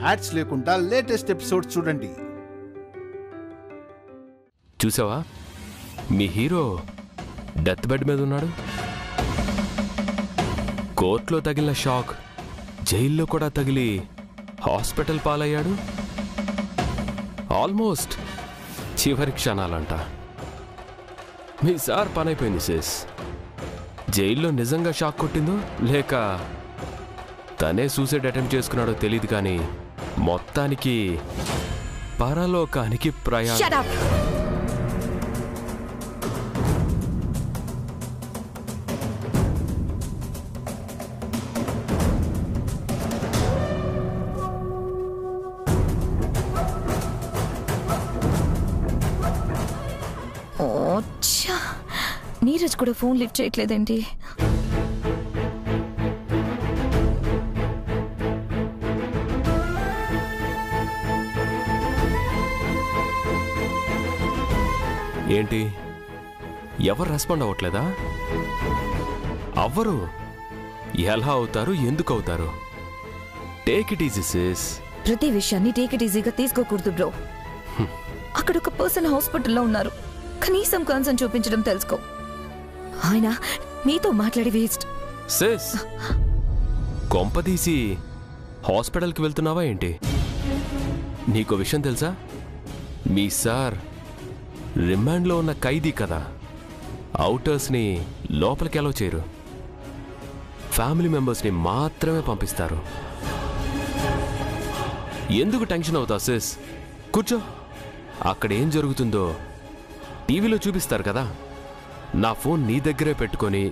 Ads లేకుండా latest episode చూడండి. చూసావా, మీ హీరో డెత్ బెడ్ మీద ఉన్నాడు. కోర్టులో తగిలిన షాక్ జైల్లో కూడా తగిలి హాస్పిటల్ పాలయ్యాడు. ఆల్మోస్ట్ చివరి క్షణాలంట. మీ సార్ పనైపోయింది సిస్. జైల్లో నిజంగా షాక్ కొట్టిందో లేక తనే సూసైడ్ అటెంప్ట్ చేసుకున్నాడో తెలియదు, కానీ మొత్తానికి పరలోకానికి ప్రయాణం. నీరజ్ కూడా ఫోన్ లిఫ్ట్ చేయట్లేదేంటి? ఏంటి, ఎవరు రెస్పాండ్ అవ్వట్లేదా? అవ్వరు. ఎలా అవుతారు, ఎందుకు అవుతారు? Take it easy sis. ప్రతి విషయాన్ని టేక్ ఇట్ ఈజీగా తీసుకోకూడదు బ్రో. అక్కడ ఒక పర్సన్ హాస్పిటల్లో ఉన్నారు. కనీసం కన్సర్న్ చూపించడం తెలుసుకో. ఆయన నీతో మాట్లాడి వేస్ట్. సిస్, కొంపదీసి హాస్పిటల్కి వెళ్తున్నావా ఏంటి? నీకో విషయం తెలుసా? మీ సార్ రిమాండ్లో ఉన్న ఖైదీ కదా. అవుటర్స్ని లోపలికి అలౌ చేయరు. ఫ్యామిలీ మెంబర్స్ని మాత్రమే పంపిస్తారు. ఎందుకు టెన్షన్ అవుతావు సిస్? కూర్చో. అక్కడ ఏం జరుగుతుందో టీవీలో చూపిస్తారు కదా. నా ఫోన్ నీ దగ్గరే పెట్టుకొని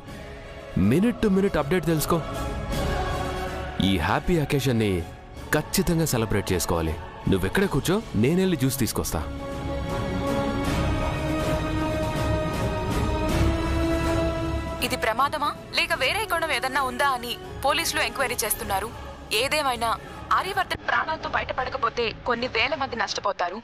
మినిట్ టు మినిట్ అప్డేట్ తెలుసుకో. ఈ హ్యాపీ అకేషన్ని ఖచ్చితంగా సెలబ్రేట్ చేసుకోవాలి. నువ్వెక్కడే కూర్చో, నేనెళ్ళి జ్యూస్ తీసుకొస్తా. ఇది ప్రమాదమా లేక వేరే కోణం ఏదన్నా ఉందా అని పోలీసులు ఎంక్వైరీ చేస్తున్నారు. ఏదేమైనా ఆర్యవర్ధన్ ప్రాణాలతో బయటపడకపోతే కొన్ని వేల మంది నష్టపోతారు.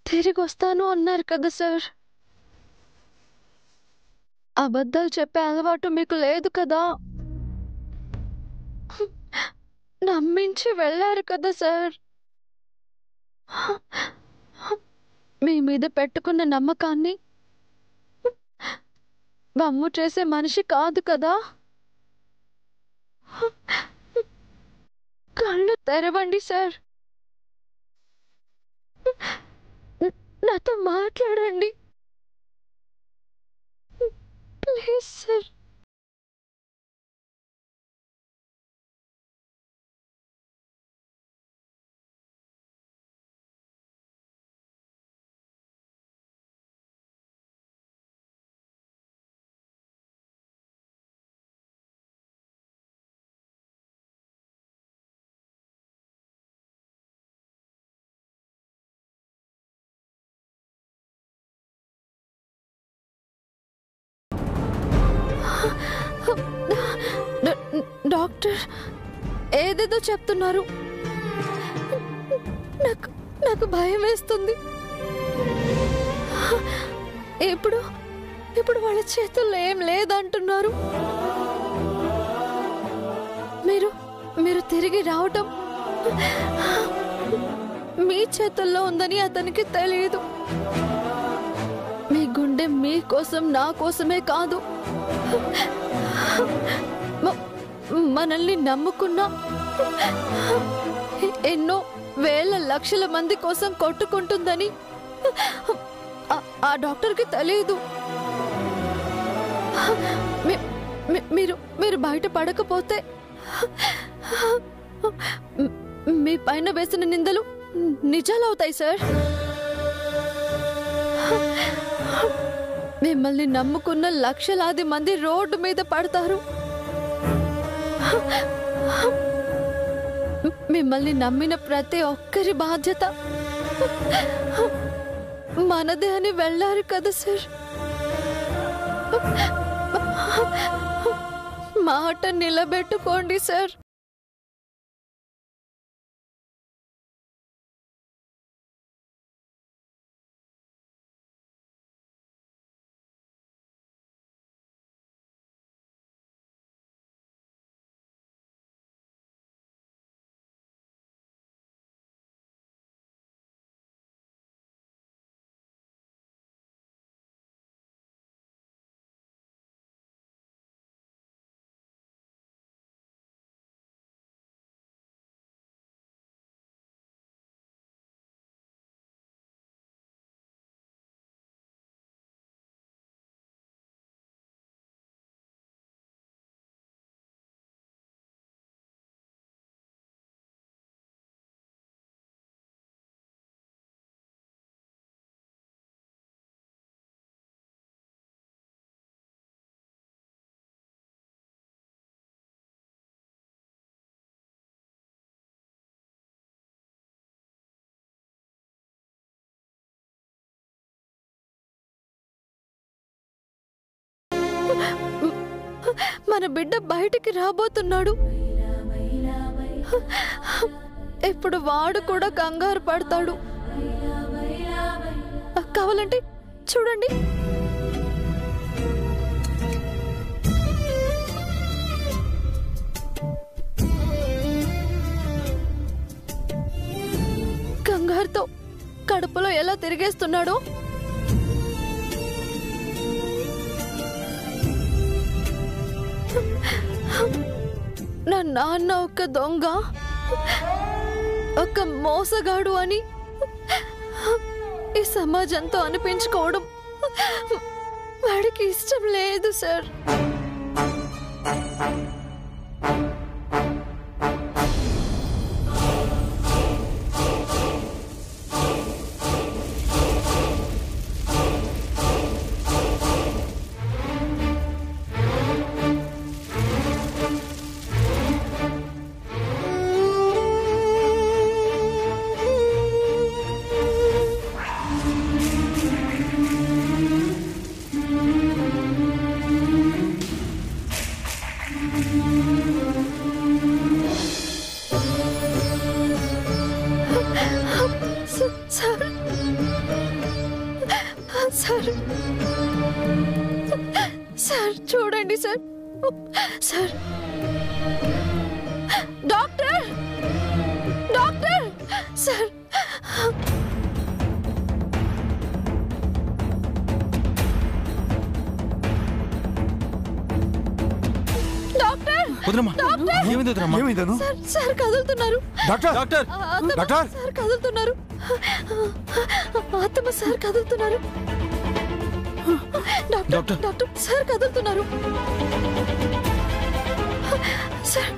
తిరిగి వస్తాను అన్నారు కదా సార్. అబద్ధాలు చెప్పే అలవాటు మీకు లేదు కదా. నమ్మించి వెళ్ళారు కదా సార్. మీ మీద పెట్టుకున్న నమ్మకాన్ని వమ్ము చేసే మనిషి కాదు కదా. కళ్ళు తెరవండి సార్. నాతో మాట్లాడండి ప్లీజ్ సార్. డాక్టర్ ఏదేదో చెప్తున్నారు. నాకు భయం వేస్తుంది. ఇప్పుడు వాళ్ళ చేతుల్లో ఏం లేదంటున్నారు. మీరు తిరిగి రావటం మీ చేతుల్లో ఉందని అతనికి తెలియదు. మీ గుండె మీకోసం నా కోసమే కాదు, మనల్ని నమ్ముకున్న ఎన్నో వేల లక్షల మంది కోసం కొట్టుకుంటుందని ఆ డాక్టర్కి తెలియదు. మీరు బయట పడకపోతే మీ పైన వేసిన నిందలు నిజాలవుతాయి సార్. మిమ్మల్ని నమ్ముకున్న లక్షలాది మంది రోడ్డు మీద పడతారు. మిమ్మల్ని నమ్మిన ప్రతి ఒక్కరి బాధ్యత మనదే అని వెళ్ళారు కదా సార్. మాట నిలబెట్టుకోండి సార్. మన బిడ్డ బయటికి రాబోతున్నాడు. ఇప్పుడు వాడు కూడా కంగారు పడతాడు. కావాలంటే చూడండి. కంగారుతో కడుపులో ఎలా తిరిగేస్తున్నాడో. నా నాన్న ఒక దొంగ, ఒక మోసగాడు అని ఈ సమాజంతో అనిపించుకోవడం వాడికి ఇష్టం లేదు సార్. సార్ సార్ చూడండి sir. Sir doctor doctor sir sir కదులుతున్నారు. డాక్టర్ డాక్టర్ సార్ కదులుతున్నారు. ఆత్మ సార్ కదులుతున్నారు. డాక్టర్ డాక్టర్ సార్ కదులుతున్నారు. Sir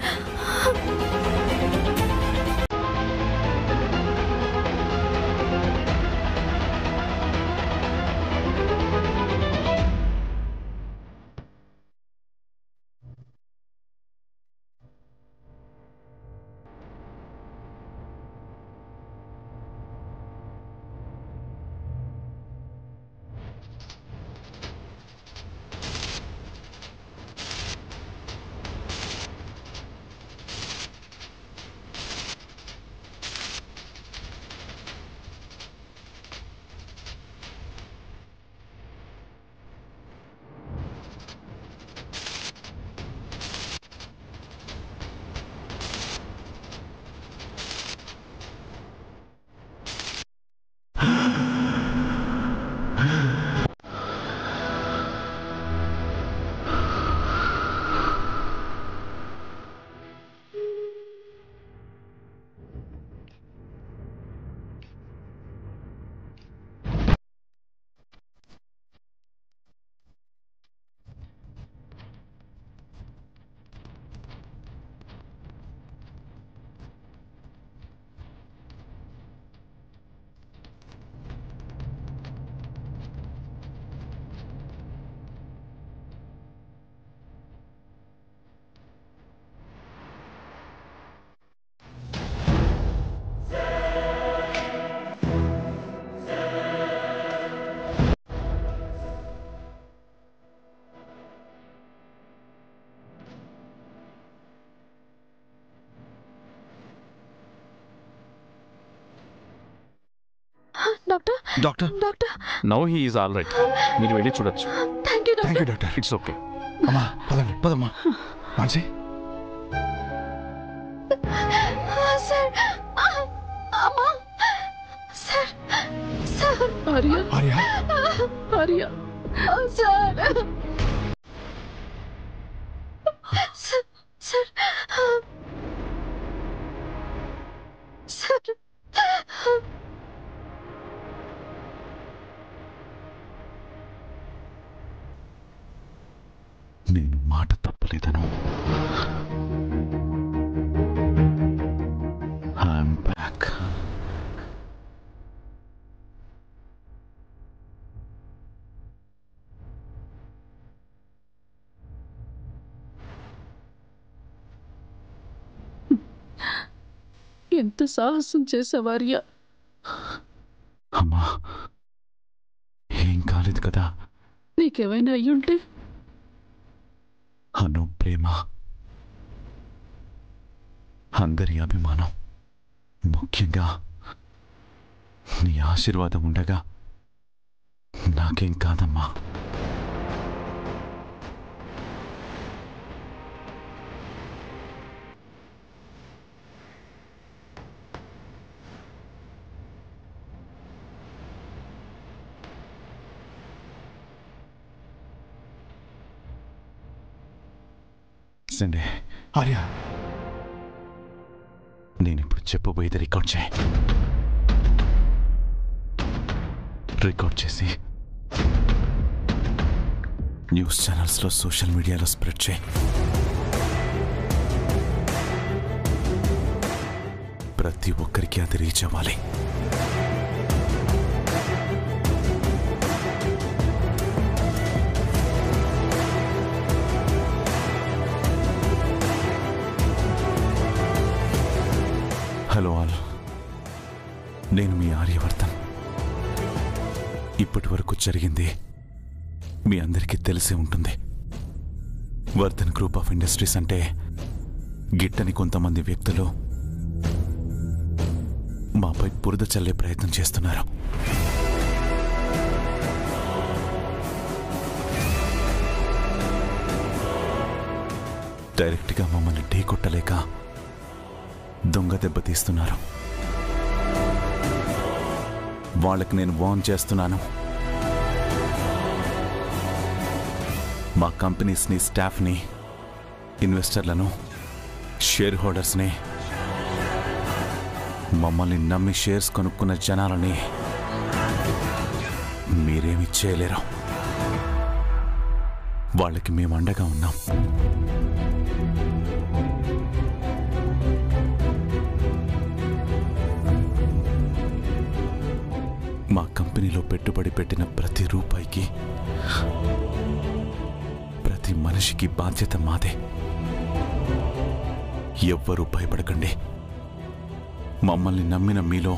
doctor doctor now he is all right. మీరు వెళ్ళి చూడొచ్చు. Thank you doctor. Doctor. It's okay. అమ్మా పదండి, పదమ్మా. మాన్సి సార్ అమ్మా sir sir Arya Arya Arya sir sir sir నేను మాట తప్పలేదను. I'm back. ఎంత సాహసం చేసావార్య. అమ్మా ఏం కాలేదు కదా? నీకేమైనా అయ్యుంటే? అను ప్రేమ, అందరి అభిమానం, ముఖ్యంగా నీ ఆశీర్వాదం ఉండగా నాకేం కాదమ్మా. సండే ఆర్య, నేను ఇప్పుడు చెప్పబోయేది రికార్డ్ చేయి. రికార్డ్ చేసి న్యూస్ ఛానల్స్లో, సోషల్ మీడియాలో స్ప్రెడ్ చేయి. ప్రతి ఒక్కరికి అది రీచ్ అవ్వాలి. హలో ఆల్, నేను మీ ఆర్యవర్ధన్. ఇప్పటి వరకు జరిగింది మీ అందరికీ తెలిసే ఉంటుంది. వర్ధన్ గ్రూప్ ఆఫ్ ఇండస్ట్రీస్ అంటే గిట్టని కొంతమంది వ్యక్తులు మాపై బురద చల్లే ప్రయత్నం చేస్తున్నారు. డైరెక్ట్గా మమ్మల్ని ఢీ కొట్టలేక దొంగ దెబ్బతీస్తున్నారు. వాళ్ళకి నేను వార్న్ చేస్తున్నాను. మా కంపెనీస్ని, స్టాఫ్ని, ఇన్వెస్టర్లను, షేర్ హోల్డర్స్ని, మమ్మల్ని నమ్మి షేర్స్ కొనుక్కున్న జనాలని మీరేమి చేయలేరు. వాళ్ళకి మేము అండగా ఉన్నాం. మా కంపెనీలో పెట్టుబడి పెట్టిన ప్రతి రూపాయికి, ప్రతి మనిషికి బాధ్యత మాదే. ఎవ్వరూ భయపడకండి. మమ్మల్ని నమ్మిన మీలో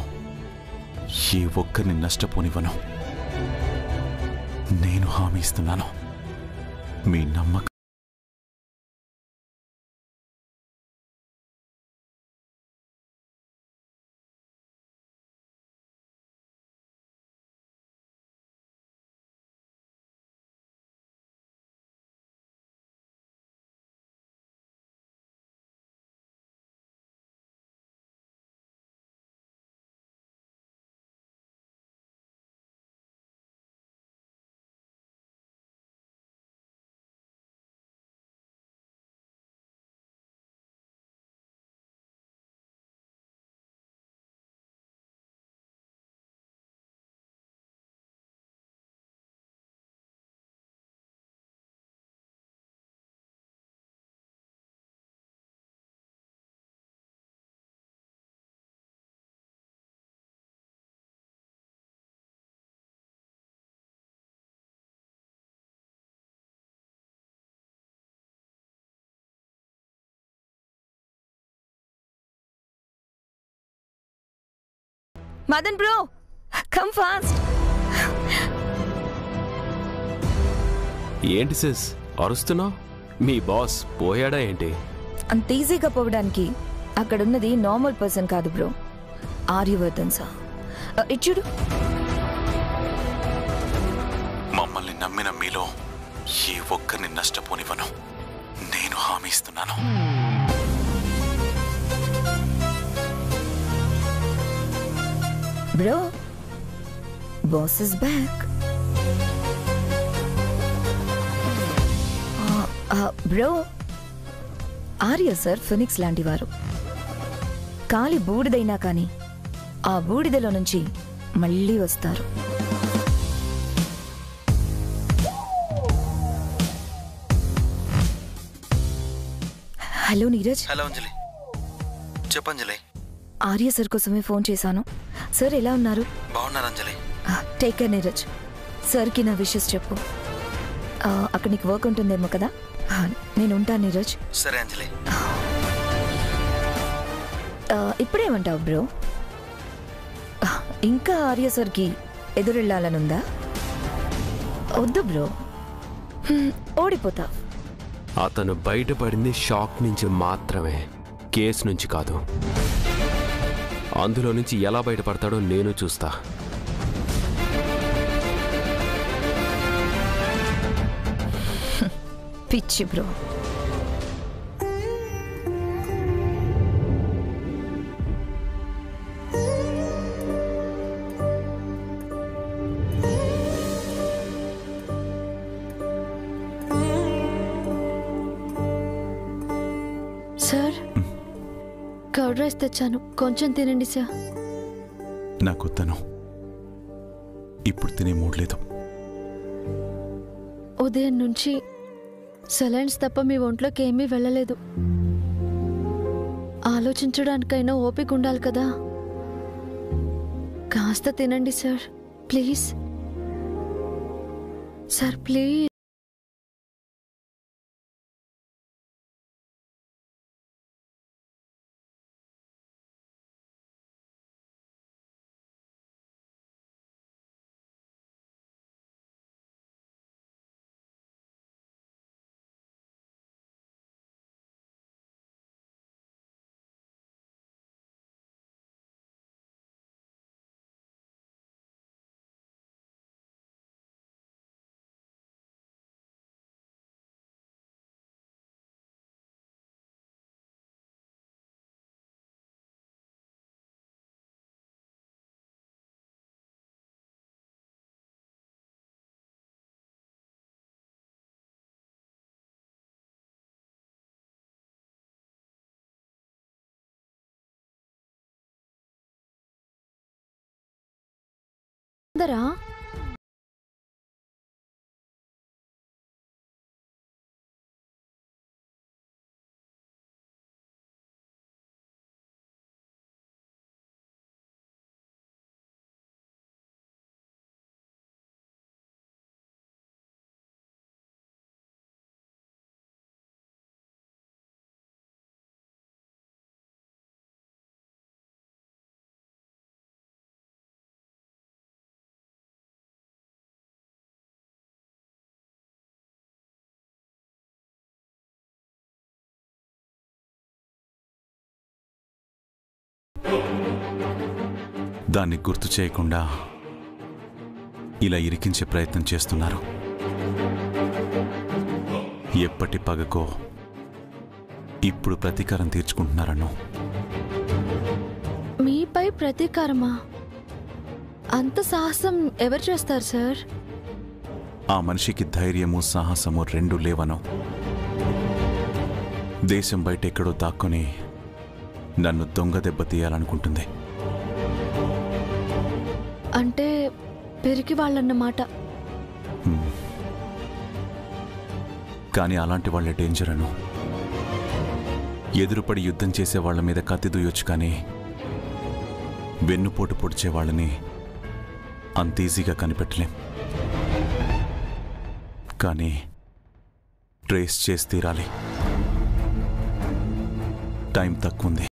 ఏ ఒక్కరిని నష్టపోనివ్వను. నేను హామీ ఇస్తున్నాను. మీ నమ్మకం మదన్ బ్రో, కమ్ ఫాస్ట్. ఏంటి సిస్ అరుస్తున్నావు? మీ బాస్ పోయాడా ఏంటి? అంత ఈజీగా పోవడానికి అక్కడున్నది నార్మల్ పర్సన్ కాదు బ్రో, ఆర్యవర్ధన్ సార్. ఇచ్చుడు నమ్మిన మీలో ఏ ఒక్కరిని నష్టపోనివ్వను. నేను హామీ ఇస్తున్నాను. Bro, boss is back. Bro, Arya sir phoenix లాంటివారు. కాలి బూడిదైనా కానీ ఆ బూడిదలో నుంచి మళ్ళీ వస్తారు. హలో నీరజ్. హలో అంజలి, చెప్పంజలి. ఆర్య సార్ కోసమే ఫోన్ చేశాను. సార్ ఎలా ఉన్నారు? బాగున్నారు అంజలి. Take care Neeraj. సార్కి నా విషెస్ చెప్పు. అక్కడ నీకు వర్క్ ఉంటుందేమో కదా. నేను ఉంటాను నీరజ్. సరే అంజలి. ఇప్పుడేమంటావు బ్రో? ఇంకా ఆర్య సార్కి ఎదురెళ్ళాలనుందా? వద్దు బ్రో, ఓడిపోతా. అతను బయటపడింది షాక్ నుంచి మాత్రమే, కేసు నుంచి కాదు. అందులో నుంచి ఎలా బయటపడతాడో నేను చూస్తా. పిచ్చి బ్రో. సార్, కర్డ్ రైస్ తెచ్చాను, కొంచెం తినండి సార్. నాకు తను ఇప్పుడు తినే మూడ్ లేదు. ఉదయం నుంచి సెలైన్స్ తప్ప మీ ఒంట్లోకి ఏమీ వెళ్ళలేదు. ఆలోచించడానికైనా ఓపిక ఉండాలి కదా. కాస్త తినండి సార్, ప్లీజ్. Sir please. అందరా దాన్ని గుర్తు చేయకుండా ఇలా ఇరికించే ప్రయత్నం చేస్తున్నారు. ఎప్పటి పగకో ఇప్పుడు ప్రతీకారం తీర్చుకుంటున్నారను. మీపై ప్రతీకారమా? అంత సాహసం ఎవరు చేస్తారు సార్? ఆ మనిషికి ధైర్యము సాహసము రెండూ లేవను. దేశం బయట ఎక్కడో దాక్కుని నన్ను దొంగ దెబ్బ తీయాలనుకుంటుంది. అంటే పెరిగి వాళ్ళన్నమాట. కానీ అలాంటి వాళ్ళే డేంజర్ అను. ఎదురుపడి యుద్ధం చేసే వాళ్ళ మీద కత్తి దూయొచ్చు, కానీ వెన్నుపోటు పొడిచే వాళ్ళని అంత ఈజీగా కనిపెట్టలేం. కానీ ట్రేస్ చేసి తీరాలి. టైం తక్కువ ఉంది.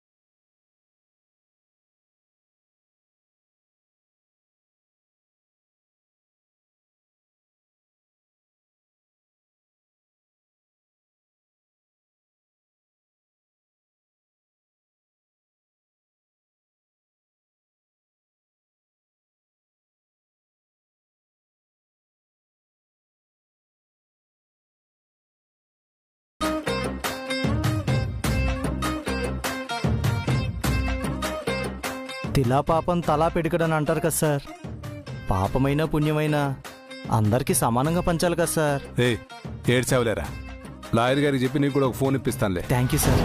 తిలా పాపం తలా పిడికడని అంటారు కదా సార్. పాపమైనా పుణ్యమైనా అందరికీ సమానంగా పంచాలి కదా సార్. ఏడ్చావులేరా, లాయర్ గారికి చెప్పి నీకు కూడా ఒక ఫోన్ ఇప్పిస్తానులే. Thank you sir.